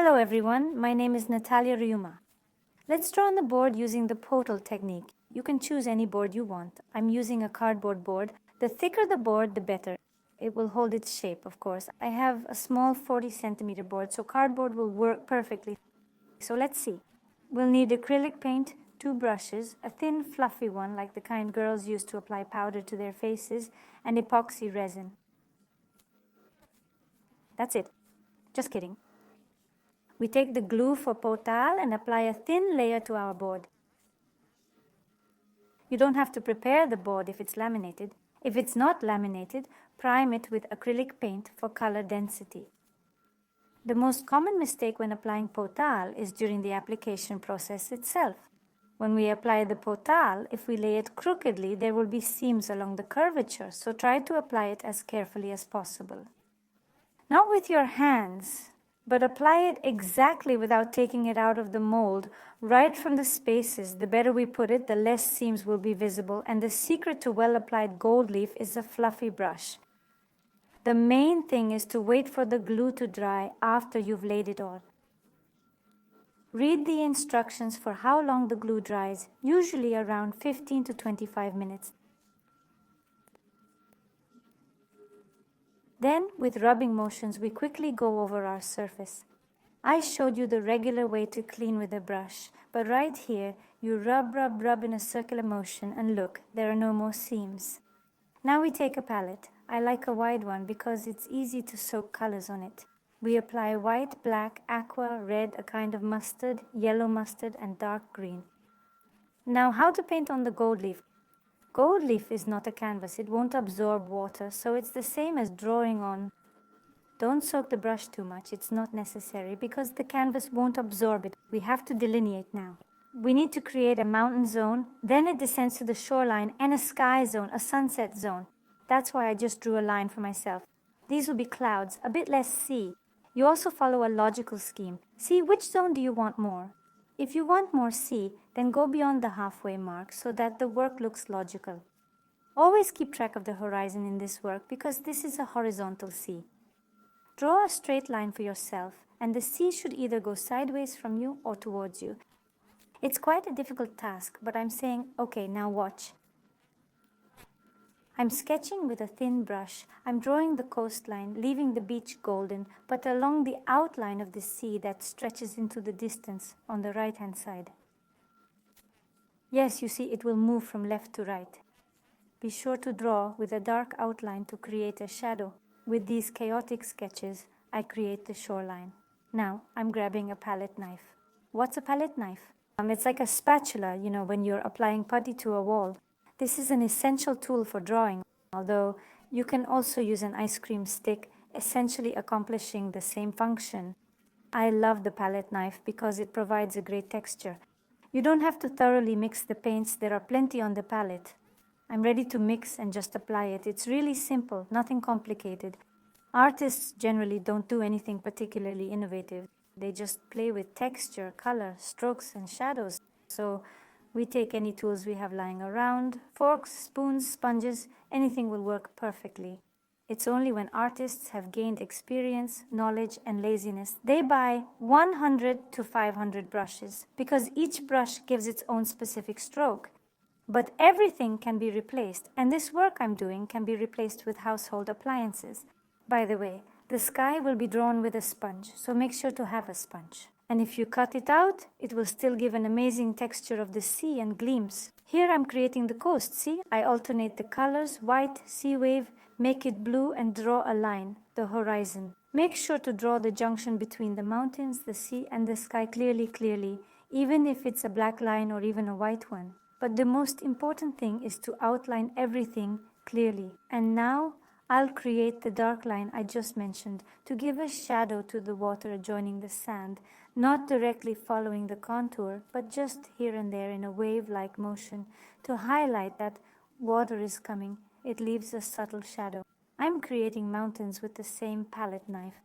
Hello everyone, my name is Natalia Ryuma. Let's draw on the board using the portal technique. You can choose any board you want. I'm using a cardboard board. The thicker the board, the better. It will hold its shape, of course. I have a small 40 centimeter board, so cardboard will work perfectly. So let's see. We'll need acrylic paint, 2 brushes, a thin fluffy one like the kind girls use to apply powder to their faces, and epoxy resin. That's it. Just kidding. We take the glue for potal and apply a thin layer to our board. You don't have to prepare the board if it's laminated. If it's not laminated, prime it with acrylic paint for color density. The most common mistake when applying potal is during the application process itself. When we apply the potal, if we lay it crookedly, there will be seams along the curvature, so try to apply it as carefully as possible. Not with your hands, but apply it exactly without taking it out of the mold, right from the spaces. The better we put it, the less seams will be visible, and the secret to well-applied gold leaf is a fluffy brush. The main thing is to wait for the glue to dry after you've laid it on. Read the instructions for how long the glue dries, usually around 15 to 25 minutes. Then, with rubbing motions, we quickly go over our surface. I showed you the regular way to clean with a brush, but right here, you rub in a circular motion, and look, there are no more seams. Now we take a palette. I like a wide one because it's easy to soak colors on it. We apply white, black, aqua, red, a kind of mustard, yellow mustard, and dark green. Now, how to paint on the gold leaf? Gold leaf is not a canvas. It won't absorb water, so it's the same as drawing on. Don't soak the brush too much. It's not necessary because the canvas won't absorb it. We have to delineate now. We need to create a mountain zone, then it descends to the shoreline, and a sky zone, a sunset zone. That's why I just drew a line for myself. These will be clouds, a bit less sea. You also follow a logical scheme. See, which zone do you want more? If you want more sea, then go beyond the halfway mark so that the work looks logical. Always keep track of the horizon in this work because this is a horizontal sea. Draw a straight line for yourself, and the sea should either go sideways from you or towards you. It's quite a difficult task, but I'm saying, okay, now watch. I'm sketching with a thin brush. I'm drawing the coastline, leaving the beach golden, but along the outline of the sea that stretches into the distance on the right-hand side. Yes, you see, it will move from left to right. Be sure to draw with a dark outline to create a shadow. With these chaotic sketches, I create the shoreline. Now, I'm grabbing a palette knife. What's a palette knife? It's like a spatula, when you're applying putty to a wall. This is an essential tool for drawing, although you can also use an ice cream stick, essentially accomplishing the same function. I love the palette knife because it provides a great texture. You don't have to thoroughly mix the paints, there are plenty on the palette. I'm ready to mix and just apply it. It's really simple, nothing complicated. Artists generally don't do anything particularly innovative. They just play with texture, color, strokes, and shadows. So we take any tools we have lying around, forks, spoons, sponges, anything will work perfectly. It's only when artists have gained experience, knowledge, and laziness, they buy 100 to 500 brushes because each brush gives its own specific stroke. But everything can be replaced, and this work I'm doing can be replaced with household appliances. By the way, the sky will be drawn with a sponge, so make sure to have a sponge. And if you cut it out, it will still give an amazing texture of the sea and gleams. Here I'm creating the coast, see? I alternate the colors, white, sea wave, make it blue, and draw a line, the horizon. Make sure to draw the junction between the mountains, the sea, and the sky clearly, even if it's a black line or even a white one. But the most important thing is to outline everything clearly. And now I'll create the dark line I just mentioned to give a shadow to the water adjoining the sand, not directly following the contour, but just here and there in a wave-like motion to highlight that water is coming. It leaves a subtle shadow. I'm creating mountains with the same palette knife.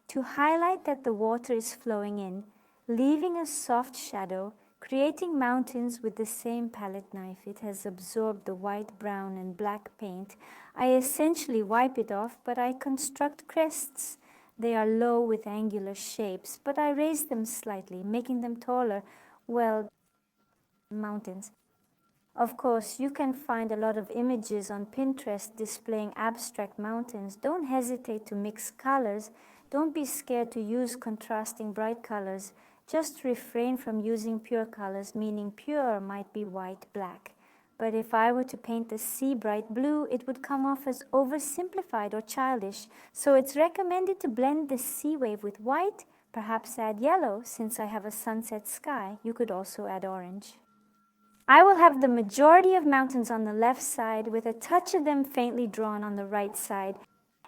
To highlight that the water is flowing in, leaving a soft shadow, creating mountains with the same palette knife. It has absorbed the white, brown, and black paint. I essentially wipe it off, but I construct crests. They are low with angular shapes, but I raised them slightly, making them taller. Well, mountains. Of course, you can find a lot of images on Pinterest displaying abstract mountains. Don't hesitate to mix colors. Don't be scared to use contrasting bright colors. Just refrain from using pure colors, meaning pure might be white, black. But if I were to paint the sea bright blue, it would come off as oversimplified or childish. So it's recommended to blend the sea wave with white, perhaps add yellow. Since I have a sunset sky, you could also add orange. I will have the majority of mountains on the left side with a touch of them faintly drawn on the right side.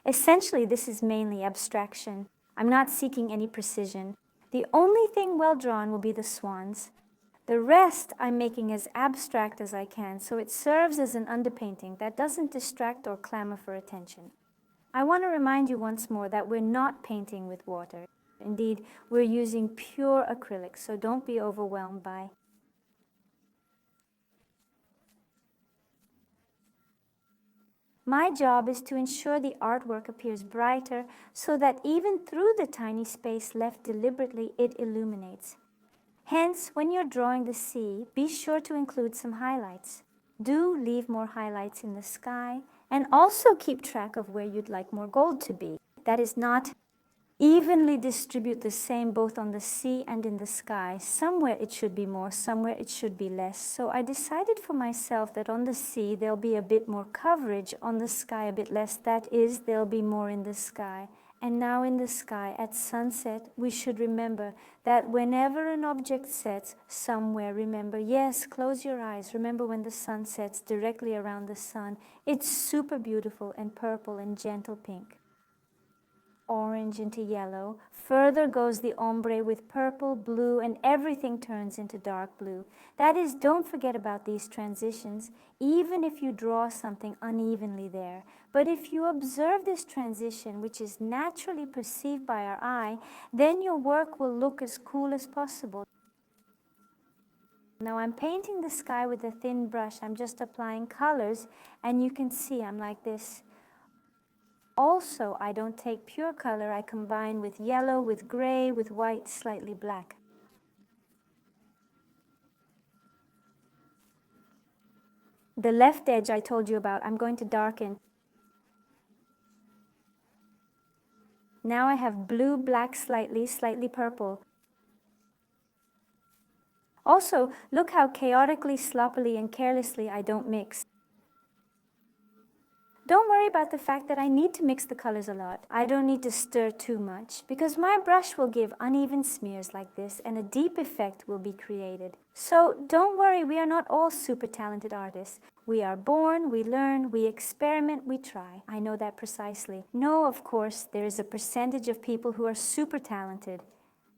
Essentially, this is mainly abstraction. I'm not seeking any precision. The only thing well drawn will be the swans. The rest I'm making as abstract as I can, so it serves as an underpainting that doesn't distract or clamor for attention. I want to remind you once more that we're not painting with water. Indeed, we're using pure acrylic, so don't be overwhelmed by. My job is to ensure the artwork appears brighter so that even through the tiny space left deliberately, it illuminates. Hence, when you're drawing the sea, be sure to include some highlights. Do leave more highlights in the sky, and also keep track of where you'd like more gold to be. That is not evenly distribute the same both on the sea and in the sky. Somewhere it should be more, somewhere it should be less. So I decided for myself that on the sea there'll be a bit more coverage, on the sky a bit less. That is, there'll be more in the sky. And now in the sky at sunset, we should remember that whenever an object sets somewhere, remember, yes, close your eyes. Remember when the sun sets directly around the sun. It's super beautiful and purple and gentle pink. Orange into yellow. Further goes the ombre with purple, blue, and everything turns into dark blue. That is, don't forget about these transitions, even if you draw something unevenly there. But if you observe this transition, which is naturally perceived by our eye, then your work will look as cool as possible. Now I'm painting the sky with a thin brush. I'm just applying colors, and you can see I'm like this. Also, I don't take pure color, I combine with yellow, with gray, with white, slightly black. The left edge I told you about, I'm going to darken. Now I have blue, black, slightly purple. Also, look how chaotically, sloppily, and carelessly I don't mix. Don't worry about the fact that I need to mix the colors a lot. I don't need to stir too much because my brush will give uneven smears like this and a deep effect will be created. So don't worry, we are not all super talented artists. We are born, we learn, we experiment, we try. I know that precisely. No, of course, there is a percentage of people who are super talented.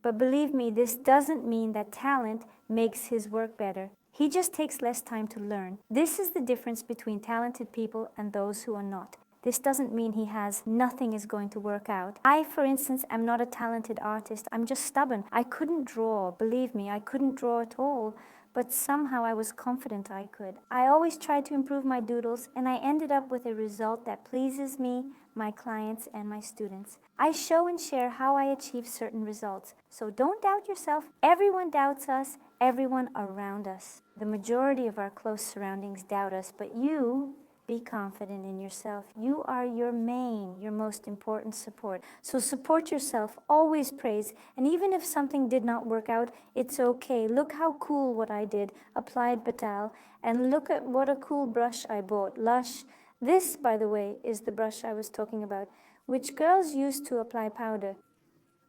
But believe me, this doesn't mean that talent makes his work better. He just takes less time to learn. This is the difference between talented people and those who are not. This doesn't mean he has nothing is going to work out. I, for instance, am not a talented artist. I'm just stubborn. I couldn't draw. Believe me, I couldn't draw at all. But somehow I was confident I could. I always tried to improve my doodles, and I ended up with a result that pleases me, my clients, and my students. I show and share how I achieve certain results. So don't doubt yourself. Everyone doubts us, everyone around us. The majority of our close surroundings doubt us, but you be confident in yourself. You are your most important support. So support yourself, always praise, and even if something did not work out, it's okay. Look how cool what I did, applied Batal, and look at what a cool brush I bought, Lush. This, by the way, is the brush I was talking about, which girls use to apply powder.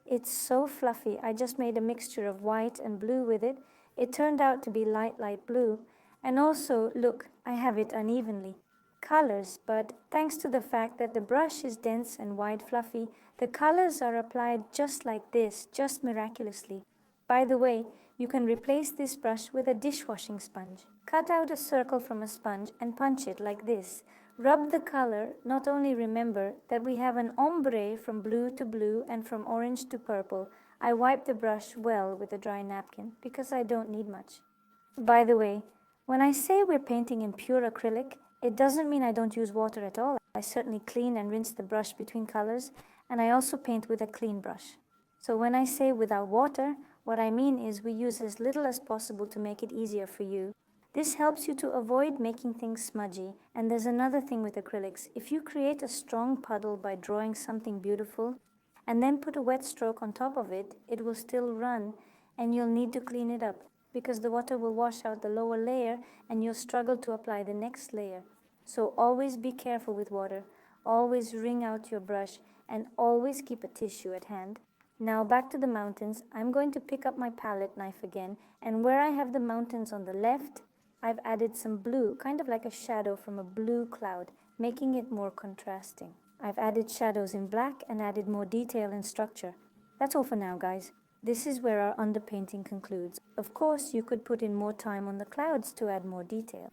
It's so fluffy. I just made a mixture of white and blue with it. It turned out to be light blue. And also, look, I have it unevenly. Colors, but thanks to the fact that the brush is dense and wide fluffy, the colors are applied just like this, just miraculously. By the way, you can replace this brush with a dishwashing sponge. Cut out a circle from a sponge and punch it like this. Rub the color, not only remember that we have an ombre from blue to blue and from orange to purple. I wipe the brush well with a dry napkin because I don't need much. By the way, when I say we're painting in pure acrylic, it doesn't mean I don't use water at all. I certainly clean and rinse the brush between colors, And I also paint with a clean brush. So when I say without water, what I mean is we use as little as possible to make it easier for you. This helps you to avoid making things smudgy. And there's another thing with acrylics. If you create a strong puddle by drawing something beautiful and then put a wet stroke on top of it, it will still run and you'll need to clean it up because the water will wash out the lower layer and you'll struggle to apply the next layer. So always be careful with water. Always wring out your brush and always keep a tissue at hand. Now back to the mountains. I'm going to pick up my palette knife again, and where I have the mountains on the left, I've added some blue, kind of like a shadow from a blue cloud, making it more contrasting. I've added shadows in black and added more detail and structure. That's all for now, guys. This is where our underpainting concludes. Of course, you could put in more time on the clouds to add more detail.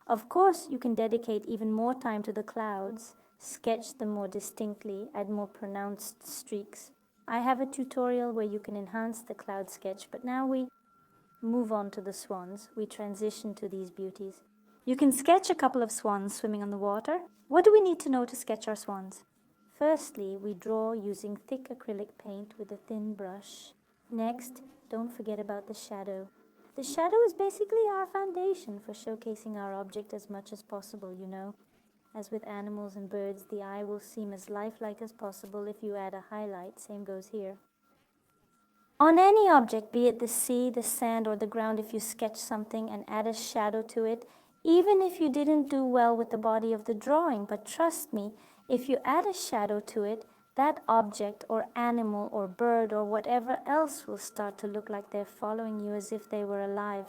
Of course, you can dedicate even more time to the clouds, sketch them more distinctly, add more pronounced streaks. I have a tutorial where you can enhance the cloud sketch, but now we move on to the swans. We transition to these beauties. You can sketch a couple of swans swimming on the water. What do we need to know to sketch our swans? Firstly, we draw using thick acrylic paint with a thin brush. Next, don't forget about the shadow. The shadow is basically our foundation for showcasing our object as much as possible, you know. As with animals and birds, the eye will seem as lifelike as possible if you add a highlight. Same goes here. On any object, be it the sea, the sand, or the ground, if you sketch something and add a shadow to it, even if you didn't do well with the body of the drawing, but trust me, if you add a shadow to it, that object or animal or bird or whatever else will start to look like they're following you as if they were alive.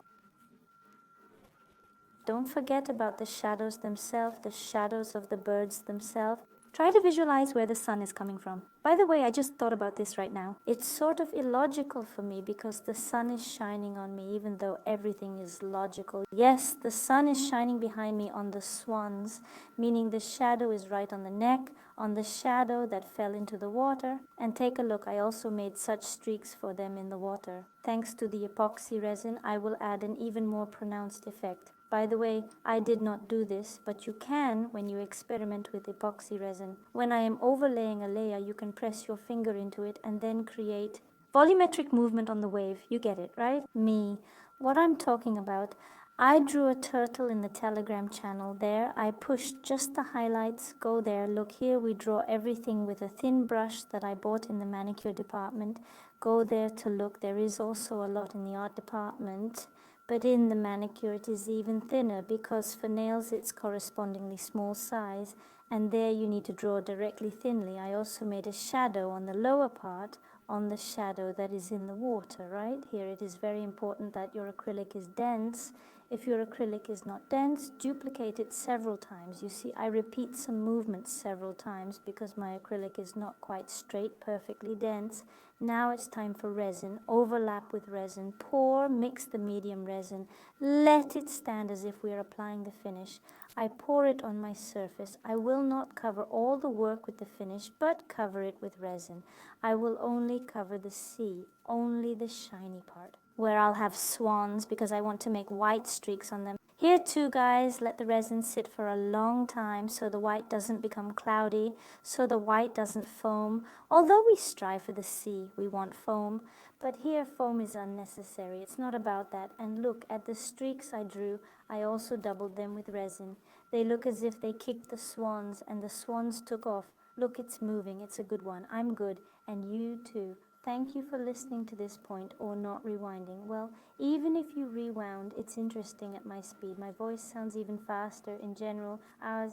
Don't forget about the shadows themselves, the shadows of the birds themselves. Try to visualize where the sun is coming from. By the way, I just thought about this right now. It's sort of illogical for me because the sun is shining on me even though everything is logical. Yes, the sun is shining behind me on the swans, meaning the shadow is right on the neck, on the shadow that fell into the water. And take a look, I also made such streaks for them in the water. Thanks to the epoxy resin, I will add an even more pronounced effect. By the way, I did not do this, but you can when you experiment with epoxy resin. When I am overlaying a layer, you can press your finger into it and then create volumetric movement on the wave. You get it, right? Me. What I'm talking about, I drew a turtle in the Telegram channel there. I pushed just the highlights. Go there. Look here, we draw everything with a thin brush that I bought in the manicure department. Go there to look. There is also a lot in the art department. But in the manicure it is even thinner because for nails it's correspondingly small size, and there you need to draw directly thinly. I also made a shadow on the lower part on the shadow that is in the water, right? Here it is very important that your acrylic is dense. If your acrylic is not dense, duplicate it several times. You see, I repeat some movements several times because my acrylic is not quite straight, perfectly dense. Now it's time for resin. Overlap with resin. Pour, mix the medium resin. Let it stand as if we are applying the finish. I pour it on my surface. I will not cover all the work with the finish, but cover it with resin. I will only cover the sea, only the shiny part, where I'll have swans because I want to make white streaks on them. Here too, guys, let the resin sit for a long time so the white doesn't become cloudy, so the white doesn't foam. Although we strive for the sea, we want foam, but here foam is unnecessary. It's not about that. And look at the streaks I drew. I also doubled them with resin. They look as if they kicked the swans and the swans took off. Look, it's moving. It's a good one. I'm good, and you too. Thank you for listening to this point or not rewinding. Well, even if you rewound, it's interesting at my speed. My voice sounds even faster in general.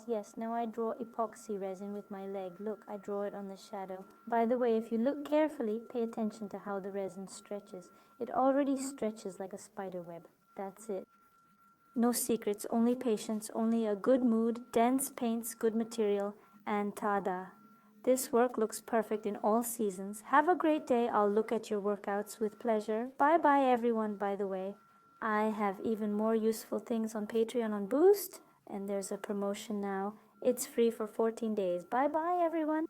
Yes, now I draw epoxy resin with my leg. Look, I draw it on the shadow. By the way, if you look carefully, pay attention to how the resin stretches. It already stretches like a spider web. That's it. No secrets, only patience, only a good mood, dense paints, good material, and ta-da. This work looks perfect in all seasons. Have a great day. I'll look at your workouts with pleasure. Bye-bye, everyone, by the way. I have even more useful things on Patreon on Boost, and there's a promotion now. It's free for 14 days. Bye-bye, everyone.